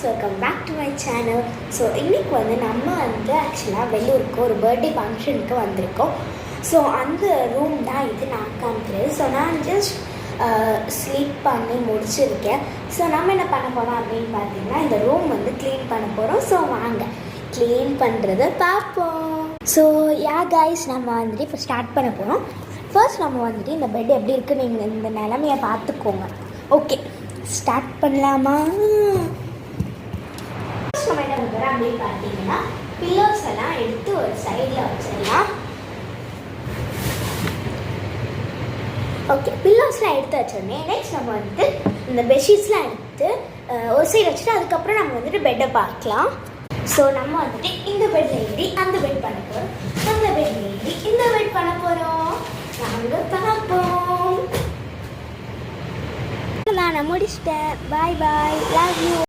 guys, welcome back to my channel. So இன்னைக்கு வந்து நம்ம வந்து ஆக்சுவலாக வெளியூருக்கு ஒரு பர்த்டே ஃபங்க்ஷனுக்கு வந்திருக்கோம். ஸோ அந்த ரூம் தான் இது நான் காமிக்கிறேன். ஸோ நான் ஜஸ்ட் ஸ்லீப் பண்ணி முடிச்சிருக்கேன். ஸோ நம்ம என்ன பண்ண போகிறோம் அப்படின்னு பார்த்தீங்கன்னா இந்த ரூம் வந்து க்ளீன் பண்ண போகிறோம். ஸோ வாங்க க்ளீன் பண்ணுறதை பார்ப்போம். ஸோ guys, நம்ம வந்துட்டு இப்போ ஸ்டார்ட் பண்ண போகிறோம். ஃபர்ஸ்ட் நம்ம வந்துட்டு இந்த பெட் எப்படி இருக்குன்னு நீங்கள் இந்த நிலமையை பார்த்துக்கோங்க. ஓகே, ஸ்டார்ட் பண்ணலாமா? நம்ம என்ன பண்ணுறோம் அப்படின்னு பார்த்தீங்கன்னா பில்லோஸ் எல்லாம் எடுத்து ஒரு சைடில் வச்சிடலாம். ஓகே, பில்லோஸ்லாம் எடுத்து வச்சோடனே நெக்ஸ்ட் நம்ம வந்துட்டு இந்த பெட்ஷீட்ஸ்லாம் எடுத்து ஒரு சைடு வச்சுட்டு அதுக்கப்புறம் நம்ம வந்துட்டு பெட்டை பார்க்கலாம். ஸோ நம்ம வந்துட்டு இந்த பெட்டில் ஏறி அந்த பெட் பண்ண போகிறோம், அந்த பெட்டில் ஏறி இந்த பெட் பண்ண போகிறோம். நாங்கள் பார்ப்போம். நான் முடிச்சிட்டேன். பாய் பாய், லவ் யூ.